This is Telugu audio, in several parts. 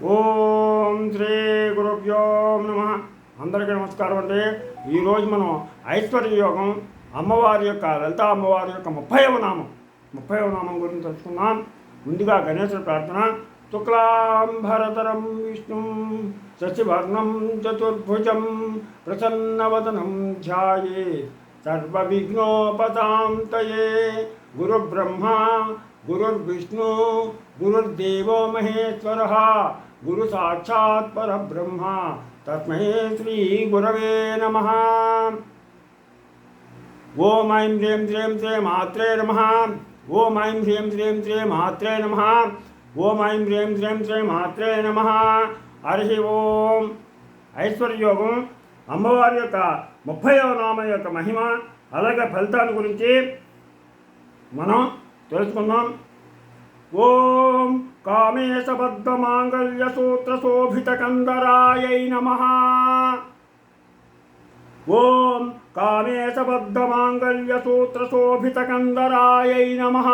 ఓం శ్రీ గురుభ్యో నమ. అందరికీ నమస్కారం అండి. ఈరోజు మనం ఐశ్వర్య యోగం అమ్మవారి యొక్క లలితా అమ్మవారి యొక్క 30వ నామం గురించి తెలుసుకుందాం. ముందుగా గణేశుడి ప్రార్థన. శుక్లాంబరధరం విష్ణుం శశివర్ణం చతుర్భుజం ప్రసన్నవదనం ధ్యాయే సర్వవిఘ్నోపశాంతయే. గురుబ్రహ్మా గురుర్విష్ణు గురుర్దేవో మహేశ్వరः గురు సాక్షాత్ పరబ్రహ్మ తస్మై శ్రీ గురవే నమః. ఓం ఐం హ్రీం శ్రీం శ్రీ మాత్రే నమః. ఓం ఐం హ్రీం శ్రీం శ్రీ మాత్రే నమః. ఓం ఐం హ్రీం శ్రీం శ్రీ మాత్రే నమః. హరి ఓం. ఐశ్వర్యయోగం అమ్మవారి యొక్క 30వ నామం యొక్క మహిమ అలాగే ఫలితాన్ని గురించి మనం తెలుసుకుందాం. ఓం కామేశబద్ధమాంగళ్యసూత్రశోభితకందరాయై నమః. ఓం కామేశబద్ధమాంగళ్యసూత్రశోభితకందరాయై నమః.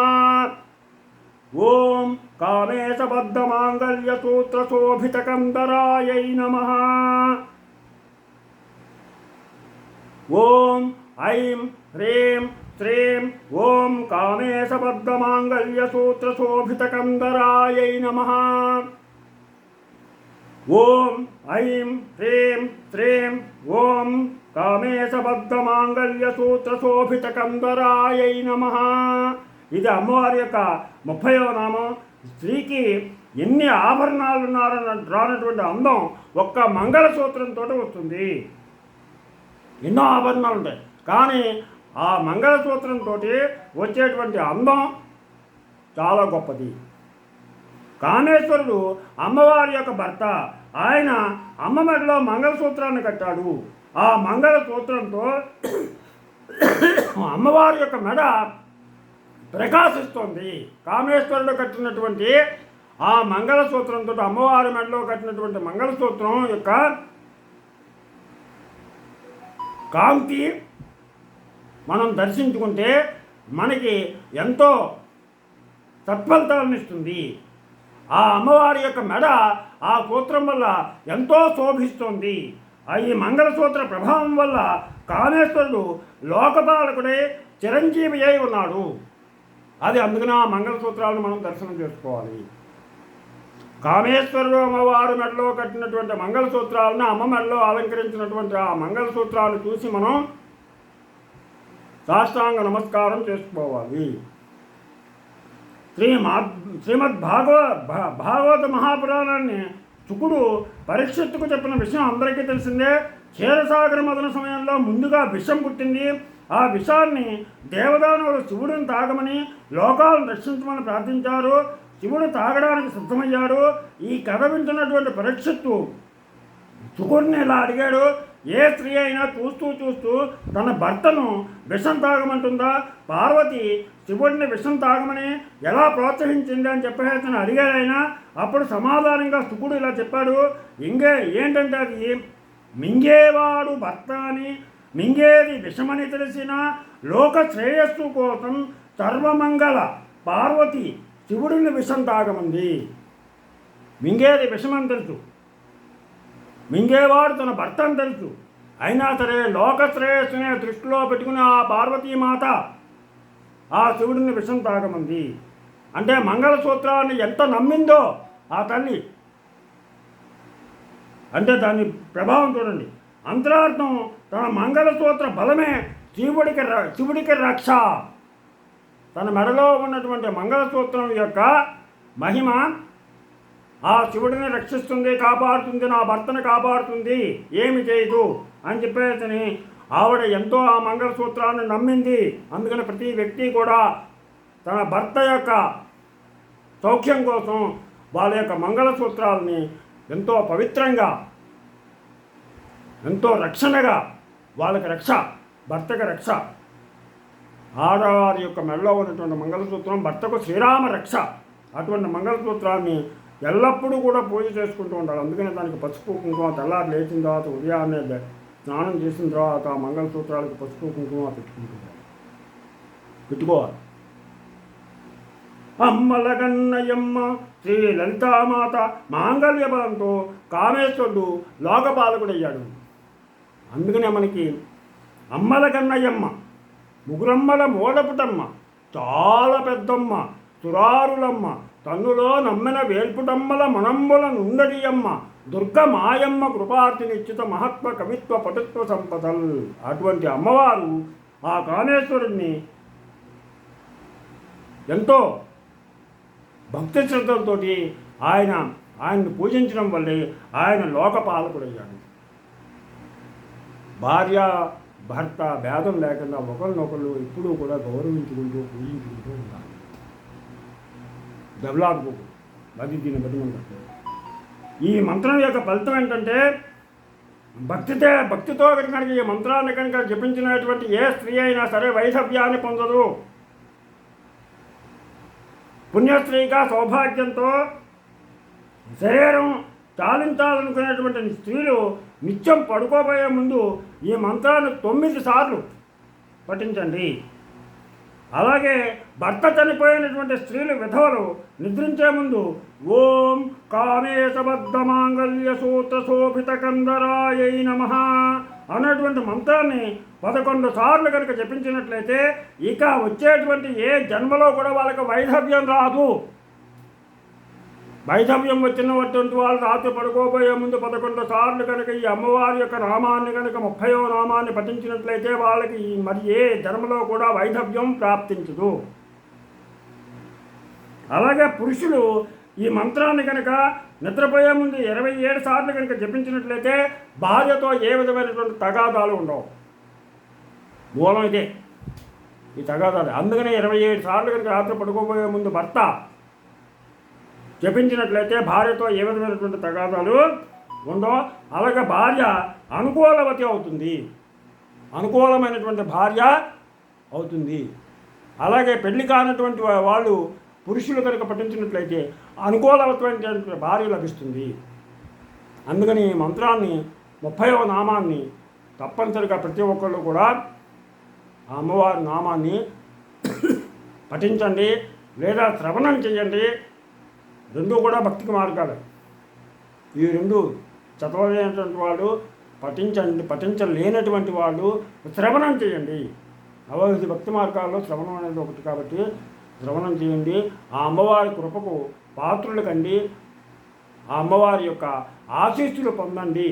ఓం కామేశబద్ధమాంగళ్యసూత్రశోభితకందరాయై నమః. ఓం ఐం హ్రీం శ్రీం ఓం కామేశబద్ధమాంగళ్యసూత్రశోభితకందరాయై నమః. ఓం ఐం హ్రీం శ్రీం ఓం కామేశబద్ధమాంగళ్యసూత్రశోభితకందరాయై నమః. ఇది అమ్మవారి యొక్క 30వ నామం. స్త్రీకి ఎన్ని ఆభరణాలు రానటువంటి అందం ఒక్క మంగళసూత్రంతో వస్తుంది. ఎన్నో ఆభరణాలు ఉంటాయి, కానీ ఆ మంగళసూత్రంతో వచ్చేటువంటి అందం చాలా గొప్పది. కామేశ్వరుడు అమ్మవారి యొక్క భర్త. ఆయన అమ్మ మెడలో మంగళసూత్రాన్ని కట్టాడు. ఆ మంగళసూత్రంతో అమ్మవారి యొక్క మెడ ప్రకాశిస్తోంది. కామేశ్వరుడు కట్టినటువంటి ఆ మంగళసూత్రంతో అమ్మవారి మెడలో కట్టినటువంటి మంగళసూత్రం యొక్క కాంతి మనం దర్శించుకుంటే మనకి ఎంతో సత్ఫలితాలను ఇస్తుంది. ఆ అమ్మవారి యొక్క మెడ ఆ సూత్రం వల్ల ఎంతో శోభిస్తోంది. ఈ మంగళసూత్ర ప్రభావం వల్ల కామేశ్వరుడు లోకపాలకుడే చిరంజీవి అయి ఉన్నాడు. అది అందుకని ఆ మంగళసూత్రాలను మనం దర్శనం చేసుకోవాలి. కామేశ్వరుడు అమ్మవారి మెడలో కట్టినటువంటి మంగళసూత్రాలను అమ్మ మెడలో అలంకరించినటువంటి ఆ మంగళసూత్రాలు చూసి మనం సాష్టాంగ నమస్కారం చేసుకోవాలి. శ్రీమద్ భాగవత మహాపురాణాన్ని శుకుడు పరీక్షిత్తుకు చెప్పిన విషయం అందరికీ తెలిసిందే. క్షీరసాగర మదన సమయంలో ముందుగా విషం పుట్టింది. ఆ విషాన్ని దేవదానుడు శివుడిని తాగమని లోకాలను రక్షించమని ప్రార్థించారు. శివుడు తాగడానికి సిద్ధమయ్యాడు. ఈ కథ వింటున్నటువంటి పరీక్షిత్తు శుకుడిని ఇలా అడిగాడు, ఏ స్త్రీ అయినా చూస్తూ తన భర్తను విషం తాగమంటుందా? పార్వతి శివుడిని విషం తాగమని ఎలా ప్రోత్సహించింది అని చెప్పేసి అడిగాడు ఆయన. అప్పుడు సమాధానంగా శుకుడు ఇలా చెప్పాడు, ఏంటంటే అది మింగేవాడు భర్త అని, మింగేది విషమని తెలిసిన లోక శ్రేయస్సు కోసం సర్వమంగళ పార్వతి శివుడిని విషం తాగమంది. మింగేది విషమని తెలుసు, మింగేవాడు తన భర్త అని తెలుసు. అయినా సరే లోక శ్రేయస్సునే దృష్టిలో పెట్టుకుని ఆ పార్వతీమాత ఆ శివుడిని విషం తాగమంది. అంటే మంగళసూత్రాన్ని ఎంత నమ్మిందో ఆ తల్లి. అంటే దాని ప్రభావం చూడండి. అంతరార్థం తన మంగళసూత్ర బలమే శివుడికి రక్ష. తన మెడలో ఉన్నటువంటి మంగళసూత్రం యొక్క మహిమ ఆ శివుడిని రక్షిస్తుంది, కాపాడుతుంది, నా భర్తను కాపాడుతుంది, ఏమి చేయదు అని చెప్పేసి ఆవిడ ఎంతో ఆ మంగళసూత్రాన్ని నమ్మింది. అందుకని ప్రతి వ్యక్తి కూడా తన భర్త యొక్క సౌఖ్యం కోసం వాళ్ళ యొక్క మంగళసూత్రాలని ఎంతో పవిత్రంగా, ఎంతో రక్షణగా, వాళ్ళకి రక్ష, భర్తకు రక్ష. ఆడవారి యొక్క మెడలో ఉన్నటువంటి మంగళసూత్రం భర్తకు శ్రీరామ రక్ష. అటువంటి మంగళసూత్రాన్ని ఎల్లప్పుడూ కూడా పూజ చేసుకుంటూ ఉండాలి. అందుకనే దానికి పసుపు కుంకుమ తెల్లారి లేచిన తర్వాత ఉదయాన్నే స్నానం చేసిన తర్వాత ఆ మంగళసూత్రాలకు పసుపు కుంకుమ పెట్టుకోవాలి. అమ్మలగన్నయమ్మ శ్రీ లలితామాత మాంగళ్య బలంతో కామేశ్వరుడు లోకపాలకుడయ్యాడు. అందుకనే మనకి అమ్మలగన్నయమ్మ, ముగురమ్మల మూలపుటమ్మ, చాలా పెద్దమ్మ, సురారులమ్మ, తన్నులో నమ్మిన వేల్పుటమ్మల మనంబుల నుండడియమ్మ, దుర్గ మాయమ్మ కృపార్తి నిశ్చిత మహత్వ కవిత్వ పటుత్వ సంపదల్. అటువంటి అమ్మవారు ఆ కామేశ్వరుణ్ణి ఎంతో భక్తి శ్రద్ధలతో ఆయన్ని పూజించడం వల్లే ఆయన లోకపాలకుడయ్యాడు. భార్య భర్త భేదం లేకుండా ఒకరినొకరు ఎప్పుడూ కూడా గౌరవించుకుంటూ పూజించుకుంటూ ఉండాలి. డెవలప్ అది దీన్ని బట్టి ఈ మంత్రం యొక్క ఫలితం ఏంటంటే భక్తితో కనుక ఈ మంత్రాన్ని కనుక జపించినటువంటి ఏ స్త్రీ అయినా సరే వైధవ్యాన్ని పొందదు. పుణ్యస్త్రీగా సౌభాగ్యంతో శరీరం చాలించాలనుకునేటువంటి స్త్రీలు నిత్యం పడుకోబోయే ముందు ఈ మంత్రాన్ని 9 సార్లు పఠించండి. అలాగే భర్త చనిపోయినటువంటి స్త్రీలు విధవలు నిద్రించే ముందు ఓం కామేశబద్ధ మాంగళ్య సూత్ర శోభిత కందరాయై నమః అన్నటువంటి మంత్రాన్ని 11 సార్లు కనుక జపించినట్లయితే ఇక వచ్చేటువంటి ఏ జన్మలో కూడా వాళ్ళకి వైధవ్యం రాదు. వైధవ్యం వచ్చినటువంటి వాళ్ళు రాత్రి పడుకోబోయే ముందు 11 సార్లు కనుక ఈ అమ్మవారి యొక్క నామాన్ని కనుక 30వ నామాన్ని పఠించినట్లయితే వాళ్ళకి మరి ఏ జన్మలో కూడా వైధవ్యం ప్రాప్తించదు. అలాగే పురుషులు ఈ మంత్రాన్ని కనుక నిద్రపోయే ముందు 27 సార్లు కనుక జపించినట్లయితే భార్యతో ఏ విధమైనటువంటి తగాదాలు ఉండవు. మూలం ఇదే, ఈ తగాదాలు. అందుకనే 27 సార్లు కనుక రాత్రి పడుకోబోయే ముందు భర్త జపించినట్లయితే భార్యతో ఏ విధమైనటువంటి తగాదాలు ఉండవు. అలాగే భార్య అనుకూలవతి అవుతుంది, అనుకూలమైనటువంటి భార్య అవుతుంది. అలాగే పెళ్లి కానటువంటి వాళ్ళు పురుషులు కనుక పఠించినట్లయితే అనుకూలమైనటువంటి భార్య లభిస్తుంది. అందుకని ఈ మంత్రాన్ని 30వ నామాన్ని తప్పనిసరిగా ప్రతి ఒక్కళ్ళు కూడా ఆ అమ్మవారి నామాన్ని పఠించండి లేదా శ్రవణం చేయండి. రెండూ కూడా భక్తికి మార్గాలు. ఈ రెండు చదవలేనటువంటి వాళ్ళు పఠించలేనటువంటి వాళ్ళు శ్రవణం చేయండి. అవధి భక్తి మార్గాల్లో శ్రవణం అనేది ఒకటి కాబట్టి శ్రవణం చేయండి. ఆ అమ్మవారి కృపకు పాత్రులు కండి, ఆ అమ్మవారి యొక్క ఆశీస్సులు పొందండి.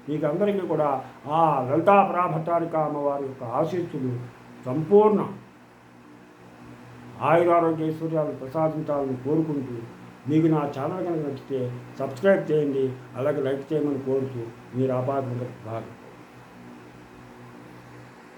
మీకు అందరికీ కూడా ఆ లలితా పరాభట్టారిక అమ్మవారి యొక్క ఆశీస్సులు సంపూర్ణ ఆయురారోగ్య ఐశ్వర్యాలు ప్రసాదించాలని కోరుకుంటూ, మీకు నా ఛానల్ కనుక నచ్చితే సబ్స్క్రైబ్ చేయండి, అలాగే లైక్ చేయమని కోరుతూ మీరు ఆపాదించ భాగం.